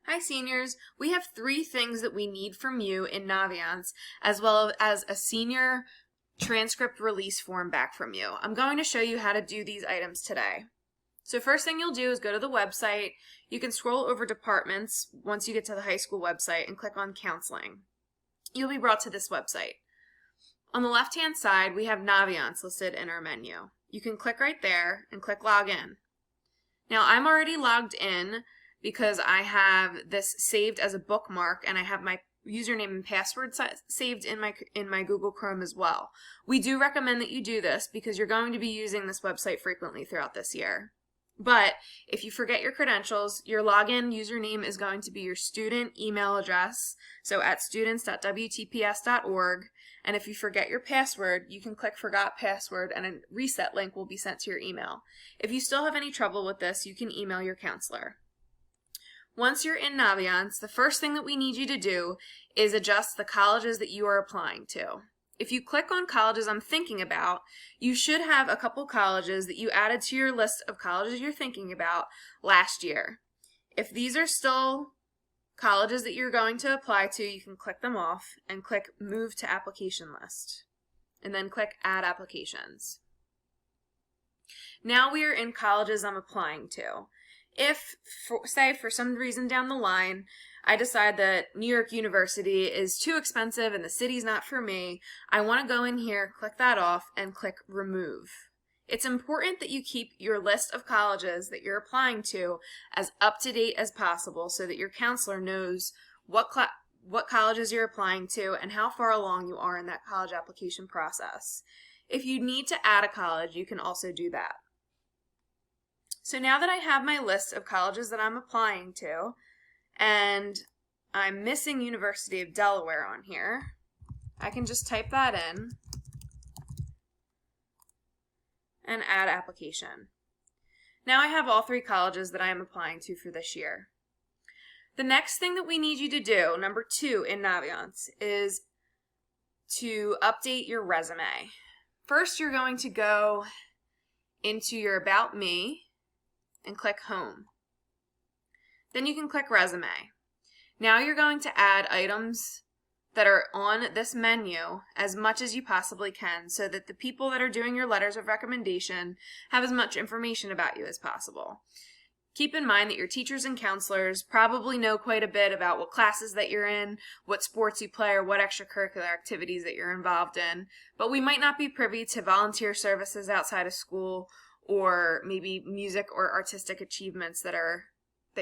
Hi seniors, we have 3 things that we need from you in Naviance, as well as a senior transcript release form back from you. I'm going to show you how to do these items today. So first thing you'll do is go to the website. You can scroll over departments once you get to the high school website and click on counseling. You'll be brought to this website. On the left hand side we have Naviance listed in our menu. You can click right there and click log in. Now I'm already logged in because I have this saved as a bookmark and I have my username and password saved in my Google Chrome as well. We do recommend that you do this because you're going to be using this website frequently throughout this year. But if you forget your credentials, your login username is going to be your student email address, so at students.wtps.org, and if you forget your password, you can click Forgot Password and a reset link will be sent to your email. If you still have any trouble with this, you can email your counselor. Once you're in Naviance, the first thing that we need you to do is adjust the colleges that you are applying to. If you click on colleges I'm thinking about, you should have a couple colleges that you added to your list of colleges you're thinking about last year. If these are still colleges that you're going to apply to, you can click them off and click Move to Application List, and then click Add Applications. Now we are in colleges I'm applying to. If, say, for some reason down the line, I decide that New York University is too expensive and the city's not for me, I want to go in here, click that off, and click Remove. It's important that you keep your list of colleges that you're applying to as up-to-date as possible so that your counselor knows what colleges you're applying to and how far along you are in that college application process. If you need to add a college, you can also do that. So now that I have my list of colleges that I'm applying to, and I'm missing University of Delaware on here, I can just type that in and add application. Now I have all 3 colleges that I am applying to for this year. The next thing that we need you to do, number 2 in Naviance, is to update your resume. First, you're going to go into your About Me and click Home. Then you can click Resume. Now you're going to add items that are on this menu as much as you possibly can so that the people that are doing your letters of recommendation have as much information about you as possible. Keep in mind that your teachers and counselors probably know quite a bit about what classes that you're in, what sports you play, or what extracurricular activities that you're involved in, but we might not be privy to volunteer services outside of school or maybe music or artistic achievements that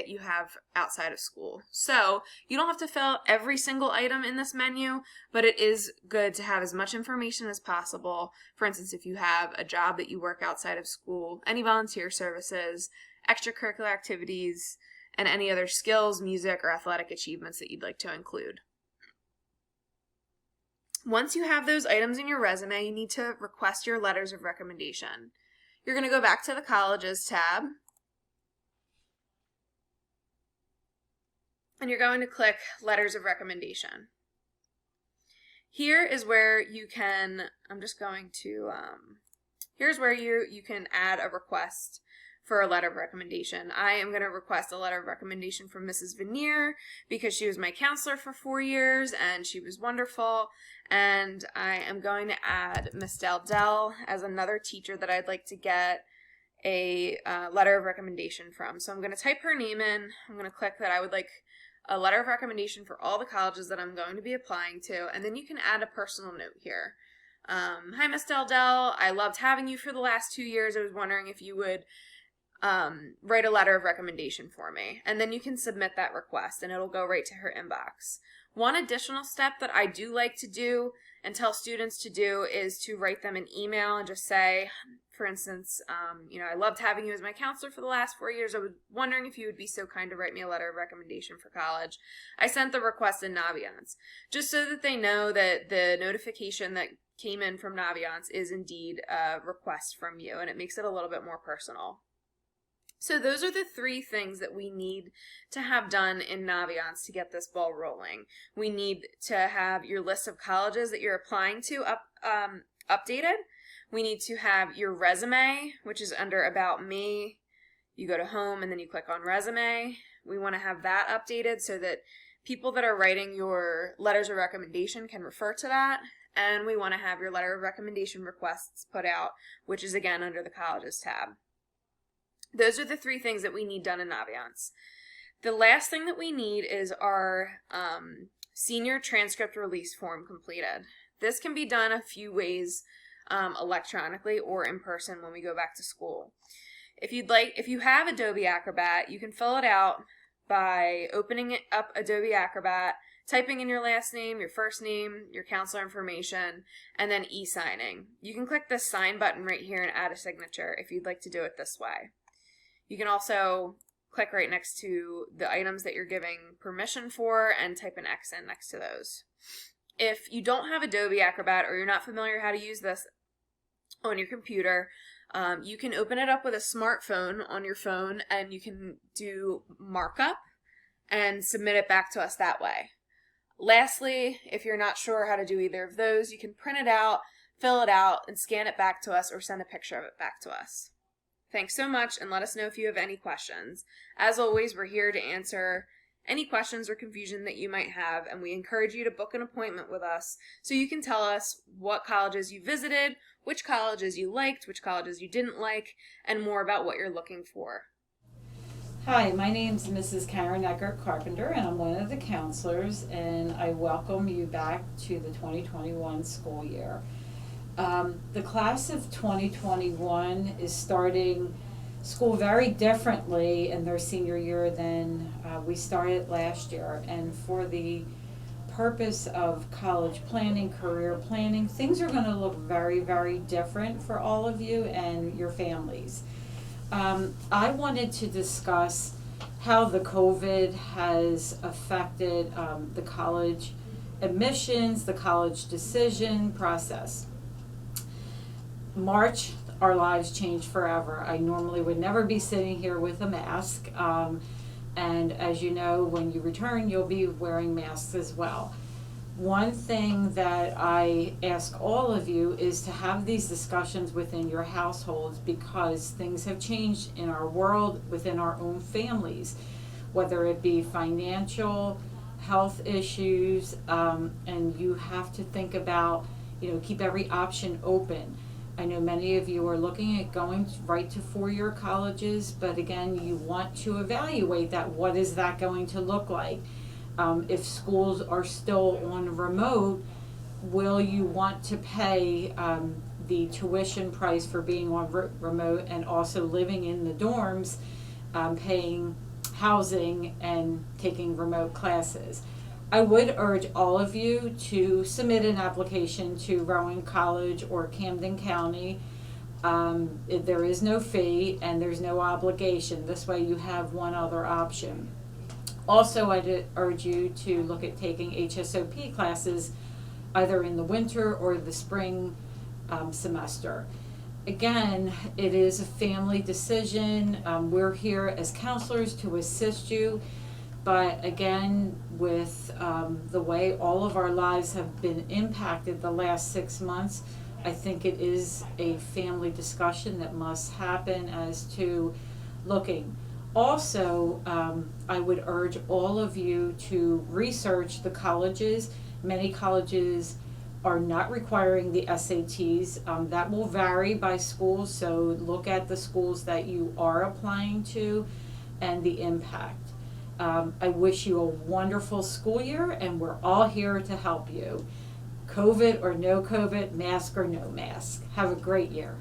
you have outside of school. So you don't have to fill out every single item in this menu, but it is good to have as much information as possible. For instance, if you have a job that you work outside of school, any volunteer services, extracurricular activities, and any other skills, music, or athletic achievements that you'd like to include. Once you have those items in your resume, you need to request your letters of recommendation. You're going to go back to the Colleges tab, and you're going to click Letters of Recommendation. Here is where you can, here's where you can add a request for a letter of recommendation. I am going to request a letter of recommendation from Mrs. Veneer because she was my counselor for 4 years and she was wonderful. And I am going to add Miss Dell as another teacher that I'd like to get a letter of recommendation from. So I'm going to type her name in. I'm going to click that I would like a letter of recommendation for all the colleges that I'm going to be applying to, and then you can add a personal note here. Hi, Miss Dell. I loved having you for the last 2 years. I was wondering if you would write a letter of recommendation for me, and then you can submit that request and it'll go right to her inbox. One additional step that I do like to do and tell students to do is to write them an email and just say, for instance, I loved having you as my counselor for the last 4 years. I was wondering if you would be so kind to write me a letter of recommendation for college. I sent the request in Naviance, just so that they know that the notification that came in from Naviance is indeed a request from you, and it makes it a little bit more personal. So those are the 3 things that we need to have done in Naviance to get this ball rolling. We need to have your list of colleges that you're applying to updated. We need to have your resume, which is under About Me. You go to Home and then you click on Resume. We want to have that updated so that people that are writing your letters of recommendation can refer to that. And we want to have your letter of recommendation requests put out, which is again under the colleges tab. Those are the 3 things that we need done in Naviance. The last thing that we need is our senior transcript release form completed. This can be done a few ways, electronically or in person when we go back to school. If you have Adobe Acrobat, you can fill it out by opening it up Adobe Acrobat, typing in your last name, your first name, your counselor information, and then e-signing. You can click the sign button right here and add a signature if you'd like to do it this way. You can also click right next to the items that you're giving permission for and type an X in next to those. If you don't have Adobe Acrobat or you're not familiar how to use this on your computer, you can open it up with a smartphone on your phone and you can do markup and submit it back to us that way. Lastly, if you're not sure how to do either of those, you can print it out, fill it out, and scan it back to us or send a picture of it back to us. Thanks so much, and let us know if you have any questions. As always, we're here to answer any questions or confusion that you might have, and we encourage you to book an appointment with us so you can tell us what colleges you visited, which colleges you liked, which colleges you didn't like, and more about what you're looking for. Hi, my name's Mrs. Karen Eckert Carpenter, and I'm one of the counselors, and I welcome you back to the 2021 school year. The class of 2021 is starting school very differently in their senior year than we started last year, and for the purpose of college planning, career planning, things are going to look very, very different for all of you and your families. I wanted to discuss how the COVID has affected the college admissions, the college decision process. March, our lives changed forever. I normally would never be sitting here with a mask, and as you know, when you return, you'll be wearing masks as well. One thing that I ask all of you is to have these discussions within your households, because things have changed in our world, within our own families, whether it be financial, health issues, and you have to think about, keep every option open. I know many of you are looking at going right to 4-year colleges, but again, you want to evaluate that. What is that going to look like? If schools are still on remote, will you want to pay the tuition price for being on remote and also living in the dorms, paying housing and taking remote classes? I would urge all of you to submit an application to Rowan College or Camden County. There is no fee and there's no obligation. This way you have one other option. Also, I'd urge you to look at taking HSOP classes either in the winter or the spring semester. Again, it is a family decision. We're here as counselors to assist you. But again, with the way all of our lives have been impacted the last 6 months, I think it is a family discussion that must happen as to looking. Also, I would urge all of you to research the colleges. Many colleges are not requiring the SATs. That will vary by school, so look at the schools that you are applying to and the impact. I wish you a wonderful school year, and we're all here to help you. COVID or no COVID, mask or no mask. Have a great year.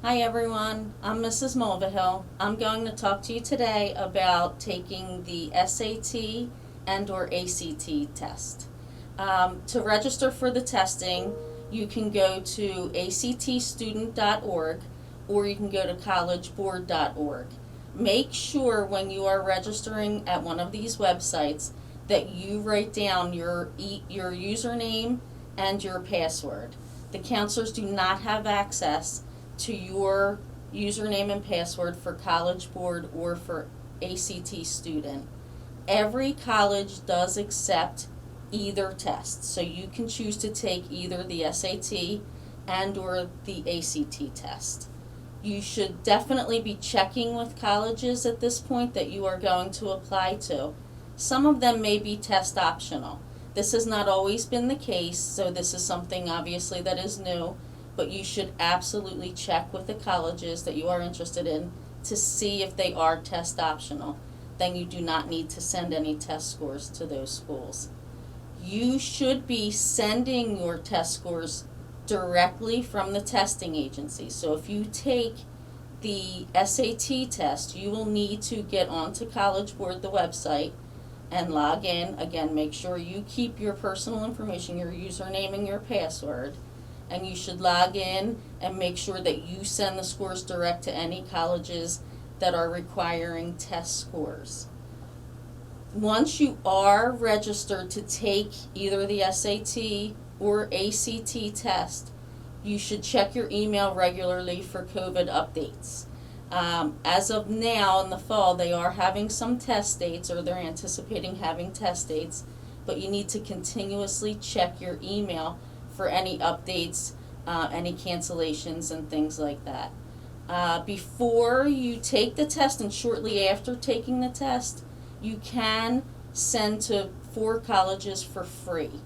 Hi everyone, I'm Mrs. Mulvihill. I'm going to talk to you today about taking the SAT and or ACT test. To register for the testing, you can go to actstudent.org or you can go to collegeboard.org. Make sure when you are registering at one of these websites that you write down your username and your password. The counselors do not have access to your username and password for College Board or for ACT Student. Every college does accept either test, so you can choose to take either the SAT and or the ACT test. You should definitely be checking with colleges at this point that you are going to apply to. Some of them may be test optional. This has not always been the case, so this is something obviously that is new, but you should absolutely check with the colleges that you are interested in to see if they are test optional. Then you do not need to send any test scores to those schools. You should be sending your test scores directly from the testing agency. So if you take the SAT test, you will need to get onto College Board, the website, and log in. Again, make sure you keep your personal information, your username and your password. And you should log in and make sure that you send the scores direct to any colleges that are requiring test scores. Once you are registered to take either the SAT or ACT test, you should check your email regularly for COVID updates. As of now in the fall, they are having some test dates, or they're anticipating having test dates, but you need to continuously check your email for any updates, any cancellations and things like that. Before you take the test and shortly after taking the test, you can send to 4 colleges for free.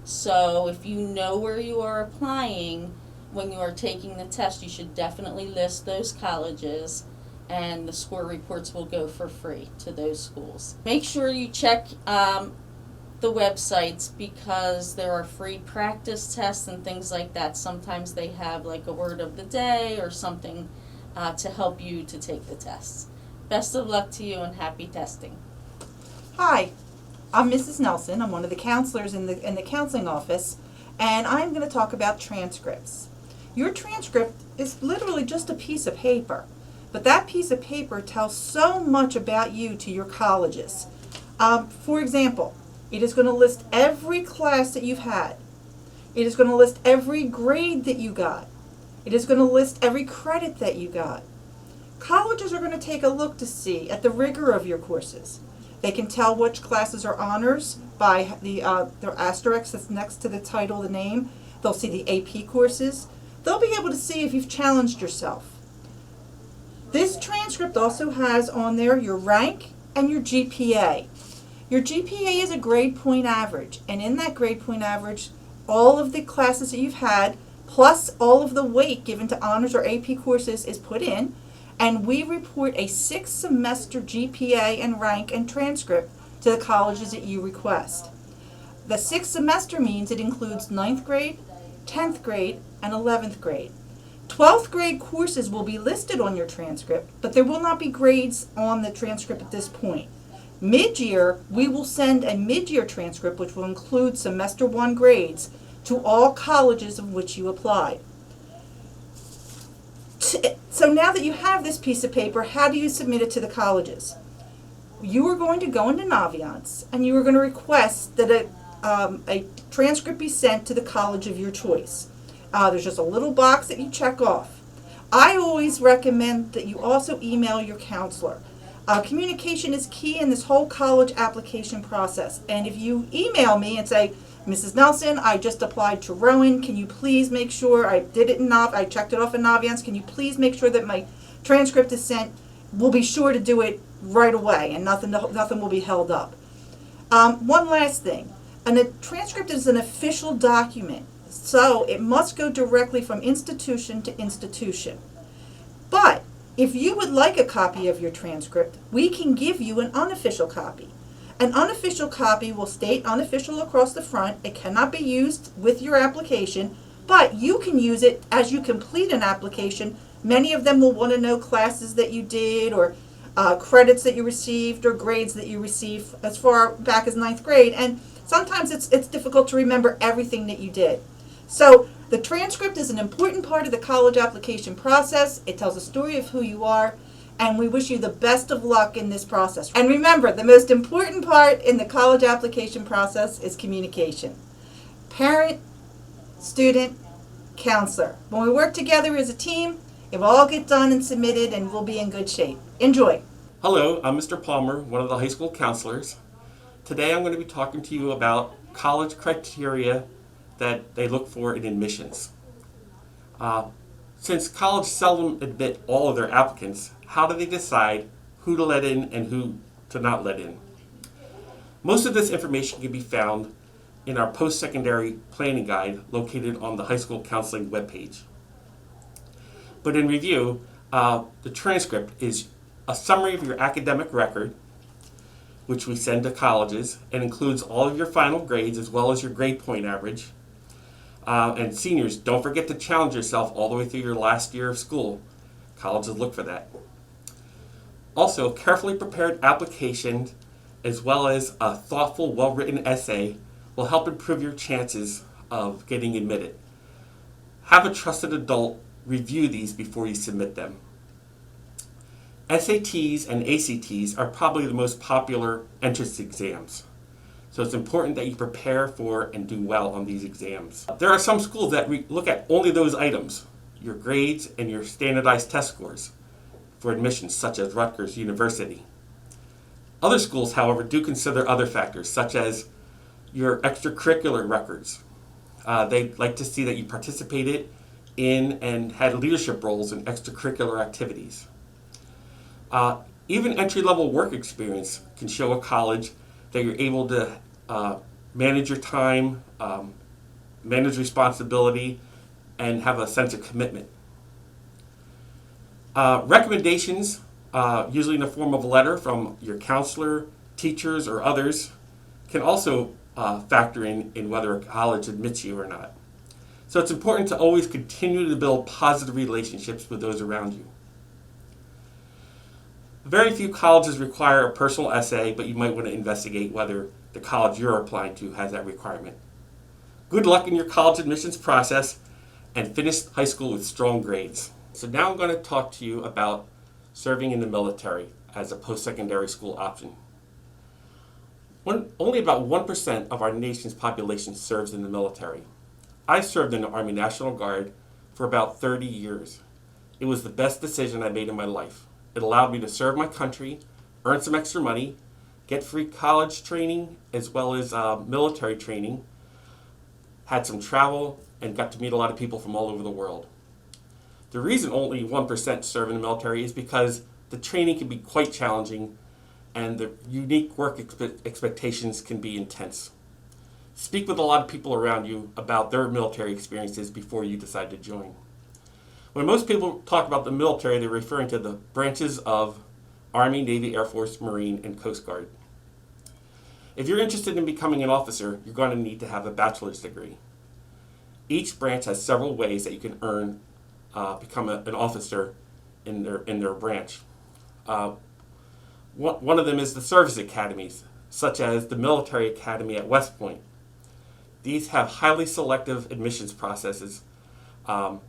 So if you know where you are applying when you are taking the test, you should definitely list those colleges, and the score reports will go for free to those schools. Make sure you check the websites, because there are free practice tests and things like that. Sometimes they have like a word of the day or something to help you to take the tests. Best of luck to you and happy testing. Hi, I'm Mrs. Nelson. I'm one of the counselors in the counseling office, and I'm going to talk about transcripts. Your transcript is literally just a piece of paper, but that piece of paper tells so much about you to your colleges. For example, it is going to list every class that you've had. It is going to list every grade that you got. It is going to list every credit that you got. Colleges are going to take a look to see at the rigor of your courses. They can tell which classes are honors by the asterisk that's next to the title, the name. They'll see the AP courses. They'll be able to see if you've challenged yourself. This transcript also has on there your rank and your GPA. Your GPA is a grade point average, and in that grade point average, all of the classes that you've had, plus all of the weight given to honors or AP courses, is put in, and we report a 6-semester GPA and rank and transcript to the colleges that you request. The 6th semester means it includes 9th grade, 10th grade, and 11th grade. 12th grade courses will be listed on your transcript, but there will not be grades on the transcript at this point. Mid-year, we will send a mid-year transcript, which will include semester 1 grades, to all colleges of which you applied. So now that you have this piece of paper, how do you submit it to the colleges? You are going to go into Naviance, and you are going to request that a transcript be sent to the college of your choice. There's just a little box that you check off. I always recommend that you also email your counselor. Communication is key in this whole college application process. And if you email me and say, Mrs. Nelson, I just applied to Rowan. Can you please make sure I did it in I checked it off in Naviance. Can you please make sure that my transcript is sent? We'll be sure to do it right away, and nothing will be held up. One last thing. A transcript is an official document, so it must go directly from institution to institution. But if you would like a copy of your transcript, we can give you an unofficial copy. An unofficial copy will state unofficial across the front. It cannot be used with your application, but you can use it as you complete an application. Many of them will want to know classes that you did, or credits that you received, or grades that you received as far back as 9th grade. And sometimes it's difficult to remember everything that you did. So the transcript is an important part of the college application process. It tells a story of who you are, and we wish you the best of luck in this process. And remember, the most important part in the college application process is communication. Parent, student, counselor. When we work together as a team, it will all get done and submitted, and we'll be in good shape. Enjoy. Hello, I'm Mr. Palmer, one of the high school counselors. Today I'm going to be talking to you about college criteria that they look for in admissions. Since colleges seldom admit all of their applicants, how do they decide who to let in and who to not let in? Most of this information can be found in our post-secondary planning guide located on the high school counseling webpage. But in review, the transcript is a summary of your academic record, which we send to colleges, and includes all of your final grades as well as your grade point average. And seniors, don't forget to challenge yourself all the way through your last year of school. Colleges look for that. Also, carefully prepared applications as well as a thoughtful, well-written essay will help improve your chances of getting admitted. Have a trusted adult review these before you submit them. SATs and ACTs are probably the most popular entrance exams. So it's important that you prepare for and do well on these exams. There are some schools that look at only those items, your grades and your standardized test scores for admissions, such as Rutgers University. Other schools, however, do consider other factors, such as your extracurricular records. They like to see that you participated in and had leadership roles in extracurricular activities. Even entry-level work experience can show a college that you're able to manage your time, manage responsibility, and have a sense of commitment. Recommendations, usually in the form of a letter from your counselor, teachers, or others, can also factor in whether a college admits you or not. So it's important to always continue to build positive relationships with those around you. Very few colleges require a personal essay, but you might want to investigate whether the college you're applying to has that requirement. Good luck in your college admissions process, and finish high school with strong grades. So now I'm going to talk to you about serving in the military as a post-secondary school option. Only about 1% of our nation's population serves in the military. I served in the Army National Guard for about 30 years. It was the best decision I made in my life. It allowed me to serve my country, earn some extra money, get free college training as well as military training, had some travel, and got to meet a lot of people from all over the world. The reason only 1% serve in the military is because the training can be quite challenging and the unique work expectations can be intense. Speak with a lot of people around you about their military experiences before you decide to join. When most people talk about the military, they're referring to the branches of Army, Navy, Air Force, Marine, and Coast Guard. If you're interested in becoming an officer, you're going to need to have a bachelor's degree. Each branch has several ways that you can become an officer in their branch. One of them is the service academies, such as the Military Academy at West Point. These have highly selective admissions processes, but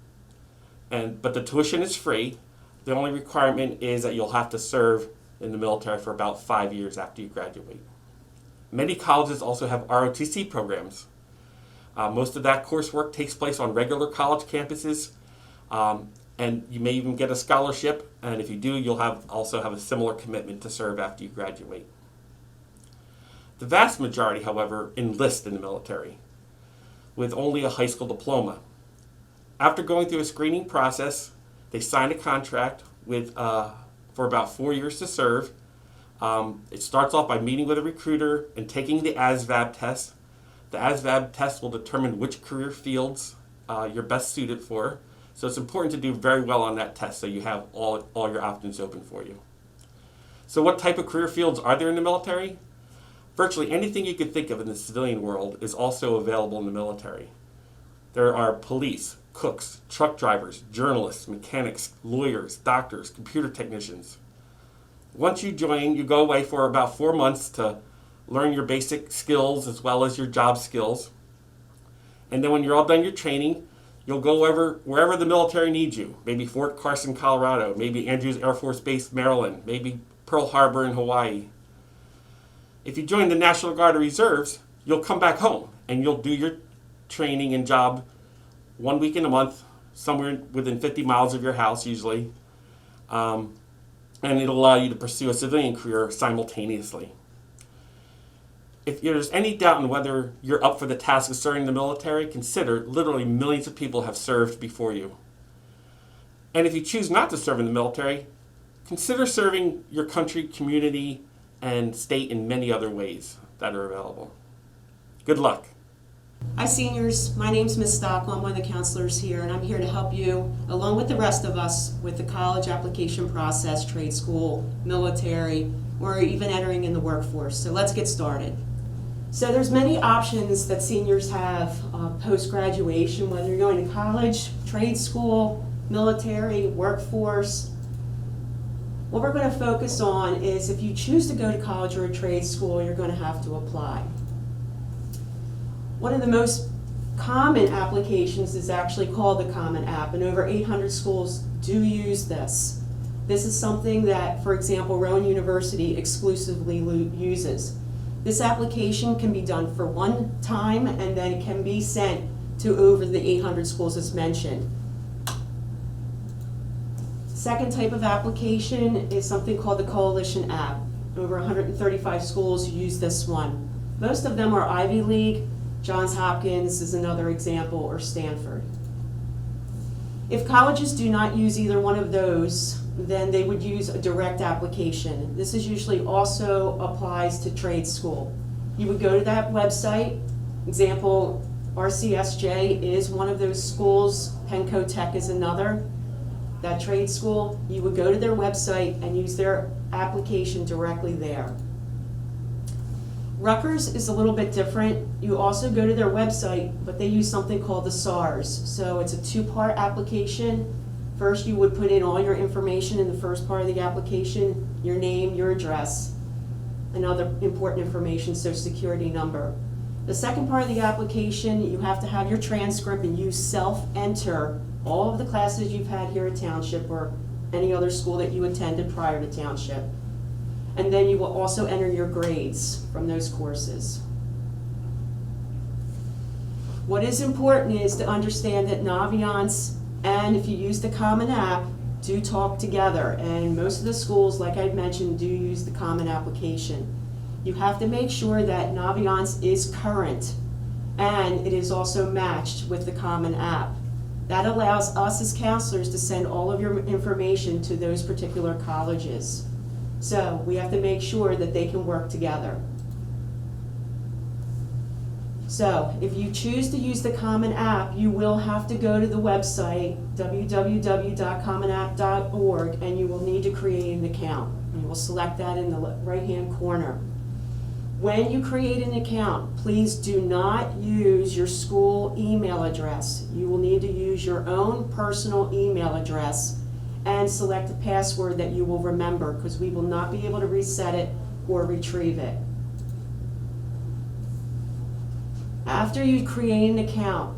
the tuition is free. The only requirement is that you'll have to serve in the military for about 5 years after you graduate. Many colleges also have ROTC programs. Most of that coursework takes place on regular college campuses, and you may even get a scholarship, and if you do, you'll also have a similar commitment to serve after you graduate. The vast majority, however, enlist in the military with only a high school diploma. After going through a screening process, they sign a contract for about 4 years to serve. It starts off by meeting with a recruiter and taking the ASVAB test. The ASVAB test will determine which career fields you're best suited for. So it's important to do very well on that test so you have all your options open for you. So what type of career fields are there in the military? Virtually anything you could think of in the civilian world is also available in the military. There are police, cooks, truck drivers, journalists, mechanics, lawyers, doctors, computer technicians. Once you join, you go away for about 4 months to learn your basic skills as well as your job skills. And then when you're all done your training, you'll go wherever the military needs you. Maybe Fort Carson, Colorado, maybe Andrews Air Force Base, Maryland, maybe Pearl Harbor in Hawaii. If you join the National Guard or Reserves, you'll come back home and you'll do your training and job 1 week in a month, somewhere within 50 miles of your house usually. And it'll allow you to pursue a civilian career simultaneously. If there's any doubt on whether you're up for the task of serving the military, consider literally millions of people have served before you. And if you choose not to serve in the military, consider serving your country, community, and state in many other ways that are available. Good luck. Hi seniors, my name's Ms. Stockwell. I'm one of the counselors here, and I'm here to help you, along with the rest of us, with the college application process, trade school, military, or even entering in the workforce. So let's get started. So there's many options that seniors have post-graduation, whether you're going to college, trade school, military, workforce. What we're going to focus on is if you choose to go to college or a trade school, you're going to have to apply. One of the most common applications is actually called the Common App, and over 800 schools do use this. This is something that, for example, Rowan University exclusively uses. This application can be done for one time, and then it can be sent to over the 800 schools as mentioned. Second type of application is something called the Coalition App. Over 135 schools use this one. Most of them are Ivy League. Johns Hopkins is another example, or Stanford. If colleges do not use either one of those, then they would use a direct application. This is usually also applies to trade school. You would go to that website. Example, RCSJ is one of those schools. Penco Tech is another. That trade school, you would go to their website and use their application directly there. Rutgers is a little bit different. You also go to their website, but they use something called the SARS. So it's a two-part application. First, you would put in all your information in the first part of the application, your name, your address, and other important information, Social Security number. The second part of the application, you have to have your transcript, and you self-enter all of the classes you've had here at Township or any other school that you attended prior to Township. And then you will also enter your grades from those courses. What is important is to understand that Naviance and if you use the Common App do talk together, and most of the schools, like I mentioned, do use the Common Application. You have to make sure that Naviance is current and it is also matched with the Common App. That allows us as counselors to send all of your information to those particular colleges. So we have to make sure that they can work together. So if you choose to use the Common App, you will have to go to the website, www.commanapp.org, and you will need to create an account. You will select that in the right-hand corner. When you create an account, please do not use your school email address. You will need to use your own personal email address and select a password that you will remember, because we will not be able to reset it or retrieve it. After you create an account,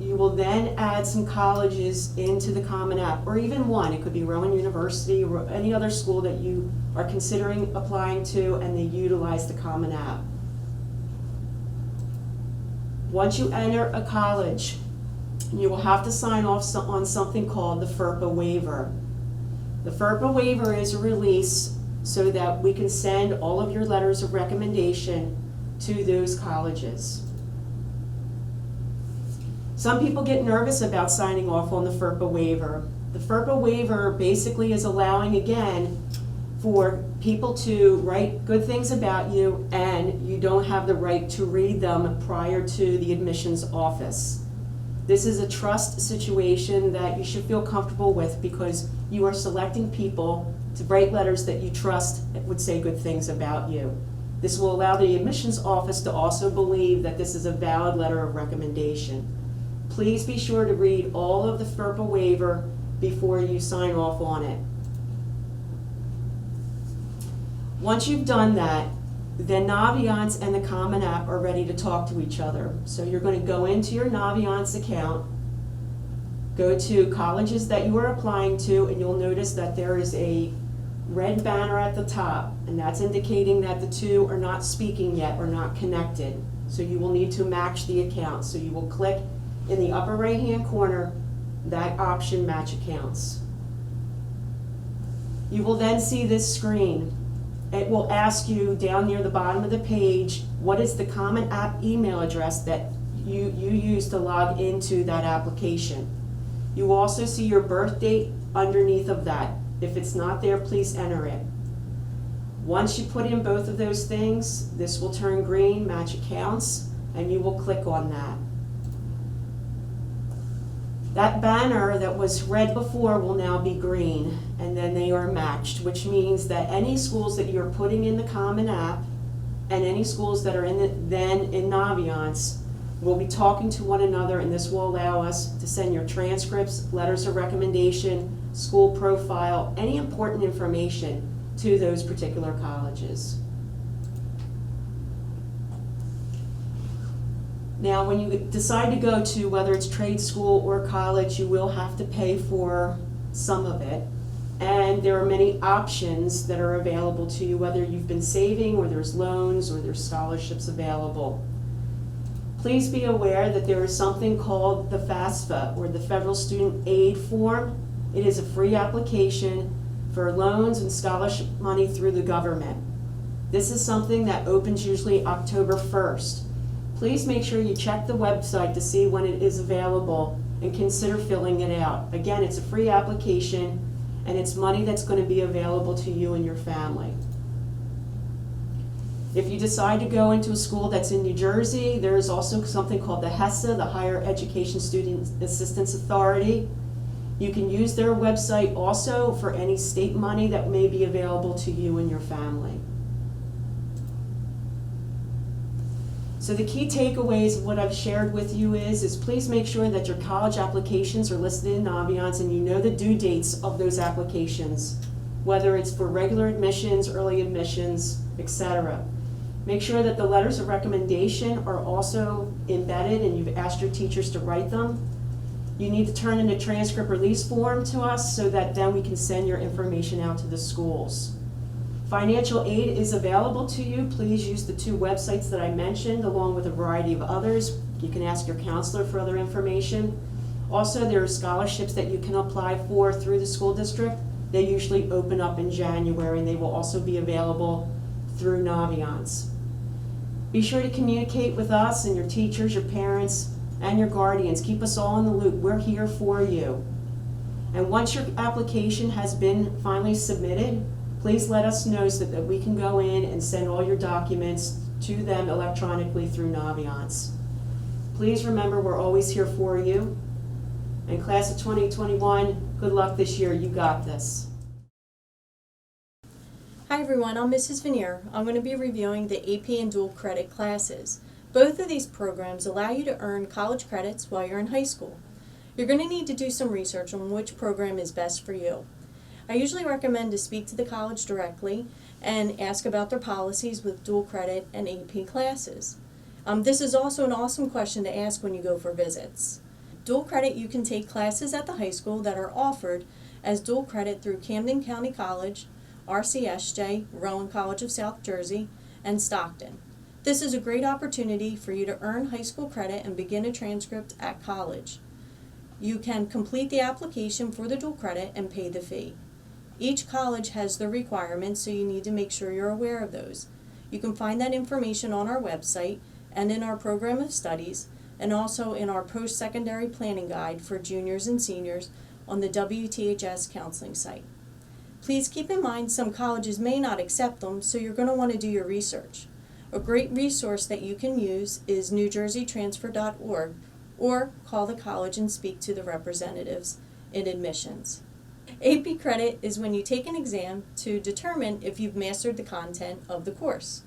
you will then add some colleges into the Common App, or even one. It could be Rowan University or any other school that you are considering applying to and they utilize the Common App. Once you enter a college, you will have to sign off on something called the FERPA waiver. The FERPA waiver is a release so that we can send all of your letters of recommendation to those colleges. Some people get nervous about signing off on the FERPA waiver. The FERPA waiver basically is allowing, again, for people to write good things about you, and you don't have the right to read them prior to the admissions office. This is a trust situation that you should feel comfortable with, because you are selecting people to write letters that you trust that would say good things about you. This will allow the admissions office to also believe that this is a valid letter of recommendation. Please be sure to read all of the FERPA waiver before you sign off on it. Once you've done that, then Naviance and the Common App are ready to talk to each other. So you're going to go into your Naviance account, go to colleges that you are applying to, and you'll notice that there is a red banner at the top, and that's indicating that the two are not speaking yet or not connected. So you will need to match the account. So you will click in the upper right-hand corner that option, Match Accounts. You will then see this screen. It will ask you down near the bottom of the page, what is the Common App email address that you use to log into that application. You will also see your birth date underneath of that. If it's not there, please enter it. Once you put in both of those things, this will turn green, match accounts, and you will click on that. That banner that was red before will now be green, and then they are matched, which means that any schools that you're putting in the Common App and any schools that are in Naviance will be talking to one another, and this will allow us to send your transcripts, letters of recommendation, school profile, any important information to those particular colleges. Now, when you decide to go to whether it's trade school or college, you will have to pay for some of it. And there are many options that are available to you, whether you've been saving or there's loans or there's scholarships available. Please be aware that there is something called the FAFSA, or the Federal Student Aid Form. It is a free application for loans and scholarship money through the government. This is something that opens usually October 1st. Please make sure you check the website to see when it is available and consider filling it out. Again, it's a free application and it's money that's going to be available to you and your family. If you decide to go into a school that's in New Jersey, there is also something called the HESA, the Higher Education Student Assistance Authority. You can use their website also for any state money that may be available to you and your family. So the key takeaways of what I've shared with you is please make sure that your college applications are listed in Naviance and you know the due dates of those applications, whether it's for regular admissions, early admissions, etc. Make sure that the letters of recommendation are also embedded and you've asked your teachers to write them. You need to turn in a transcript release form to us so that then we can send your information out to the schools. Financial aid is available to you. Please use the 2 websites that I mentioned along with a variety of others. You can ask your counselor for other information. Also, there are scholarships that you can apply for through the school district. They usually open up in January and they will also be available through Naviance. Be sure to communicate with us and your teachers, your parents, and your guardians. Keep us all in the loop. We're here for you. And once your application has been finally submitted, please let us know so that we can go in and send all your documents to them electronically through Naviance. Please remember, we're always here for you. And class of 2021, good luck this year. You got this. Hi everyone, I'm Mrs. Veneer. I'm going to be reviewing the AP and dual credit classes. Both of these programs allow you to earn college credits while you're in high school. You're going to need to do some research on which program is best for you. I usually recommend to speak to the college directly and ask about their policies with dual credit and AP classes. This is also an awesome question to ask when you go for visits. Dual credit, you can take classes at the high school that are offered as dual credit through Camden County College, RCSJ, Rowan College of South Jersey, and Stockton. This is a great opportunity for you to earn high school credit and begin a transcript at college. You can complete the application for the dual credit and pay the fee. Each college has their requirements, so you need to make sure you're aware of those. You can find that information on our website and in our program of studies, and also in our post-secondary planning guide for juniors and seniors on the WTHS counseling site. Please keep in mind some colleges may not accept them, so you're going to want to do your research. A great resource that you can use is newjerseytransfer.org, or call the college and speak to the representatives in admissions. AP credit is when you take an exam to determine if you've mastered the content of the course.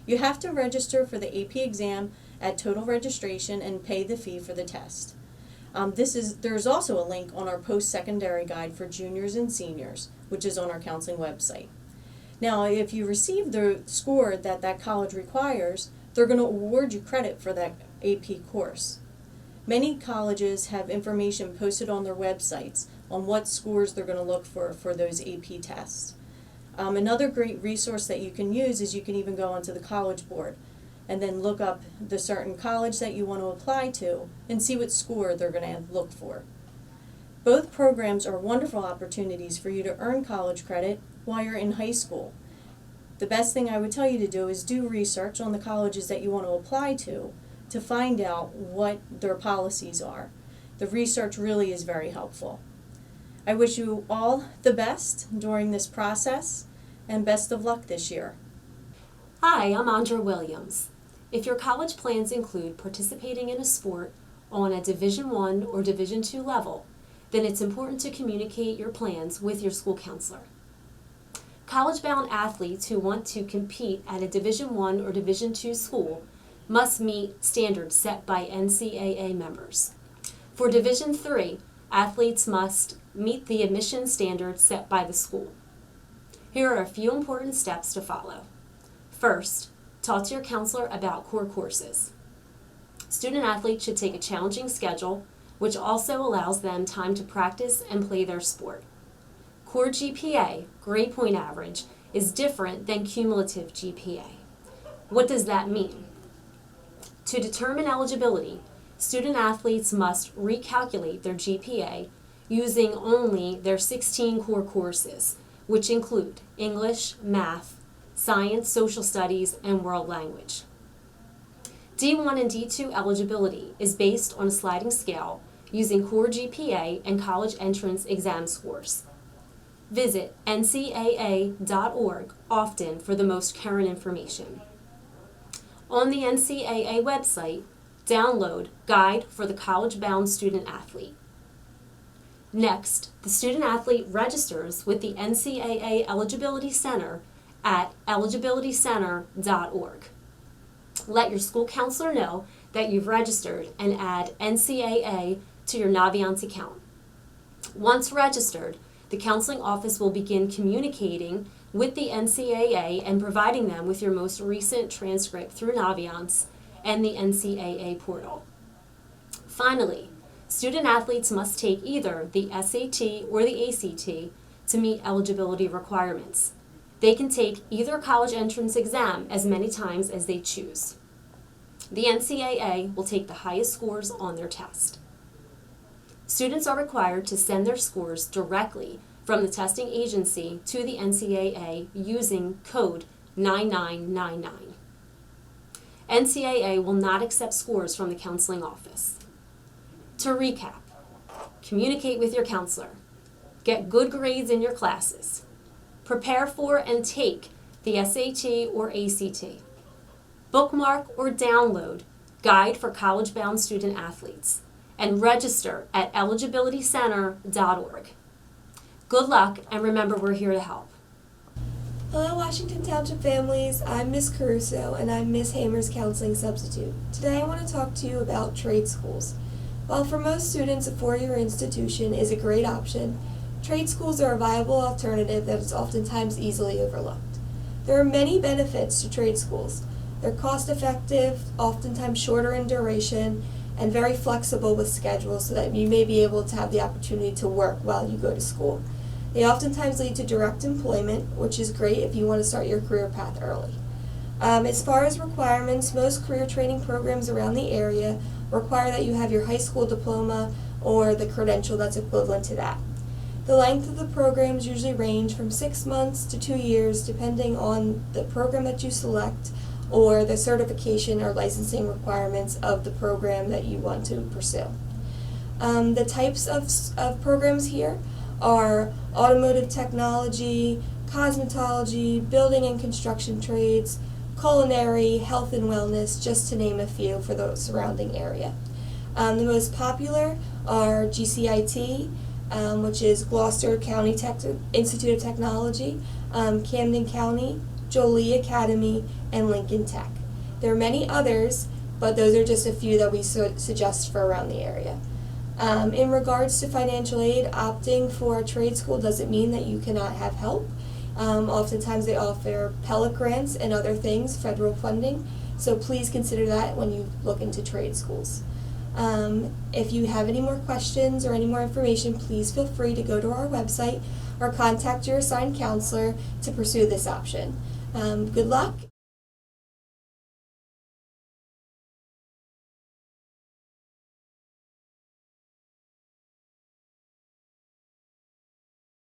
You have to register for the AP exam at total registration and pay the fee for the test. There's also a link on our post-secondary guide for juniors and seniors, which is on our counseling website. Now, if you receive the score that that college requires, they're going to award you credit for that AP course. Many colleges have information posted on their websites on what scores they're going to look for those AP tests. Another great resource that you can use is you can even go onto the College Board and then look up the certain college that you want to apply to and see what score they're going to look for. Both programs are wonderful opportunities for you to earn college credit while you're in high school. The best thing I would tell you to do is do research on the colleges that you want to apply to find out what their policies are. The research really is very helpful. I wish you all the best during this process and best of luck this year. Hi, I'm Andra Williams. If your college plans include participating in a sport on a Division I or Division II level, then it's important to communicate your plans with your school counselor. College-bound athletes who want to compete at a Division I or Division II school must meet standards set by NCAA members. For Division III, athletes must meet the admission standards set by the school. Here are a few important steps to follow. First, talk to your counselor about core courses. Student athletes should take a challenging schedule, which also allows them time to practice and play their sport. Core GPA, grade point average, is different than cumulative GPA. What does that mean? To determine eligibility, student athletes must recalculate their GPA using only their 16 core courses, which include English, math, science, social studies, and world language. D1 and D2 eligibility is based on a sliding scale using core GPA and college entrance exam scores. Visit ncaa.org often for the most current information. On the NCAA website, download Guide for the College-Bound Student Athlete. Next, the student athlete registers with the NCAA Eligibility Center at eligibilitycenter.org. Let your school counselor know that you've registered and add NCAA to your Naviance account. Once registered, the counseling office will begin communicating with the NCAA and providing them with your most recent transcript through Naviance and the NCAA portal. Finally, student athletes must take either the SAT or the ACT to meet eligibility requirements. They can take either college entrance exam as many times as they choose. The NCAA will take the highest scores on their test. Students are required to send their scores directly from the testing agency to the NCAA using code 9999. NCAA will not accept scores from the counseling office. To recap, communicate with your counselor, get good grades in your classes, prepare for and take the SAT or ACT, bookmark or download Guide for College-Bound Student Athletes, and register at eligibilitycenter.org. Good luck, and remember, we're here to help. Hello, Washington Township families. I'm Miss Caruso, and I'm Miss Hamer's counseling substitute. Today I want to talk to you about trade schools. While for most students a four-year institution is a great option, trade schools are a viable alternative that is oftentimes easily overlooked. There are many benefits to trade schools. They're cost-effective, oftentimes shorter in duration, and very flexible with schedules so that you may be able to have the opportunity to work while you go to school. They oftentimes lead to direct employment, which is great if you want to start your career path early. As far as requirements, most career training programs around the area require that you have your high school diploma or the credential that's equivalent to that. The length of the programs usually range from 6 months to 2 years, depending on the program that you select or the certification or licensing requirements of the program that you want to pursue. The types of programs here are automotive technology, cosmetology, building and construction trades, culinary, health and wellness, just to name a few for the surrounding area. The most popular are GCIT, which is Gloucester County Institute of Technology, Camden County, Jolie Academy, and Lincoln Tech. There are many others, but those are just a few that we suggest for around the area. In regards to financial aid, opting for a trade school doesn't mean that you cannot have help. Oftentimes they offer Pell Grants and other things, federal funding, so please consider that when you look into trade schools. If you have any more questions or any more information, please feel free to go to our website or contact your assigned counselor to pursue this option. Good luck.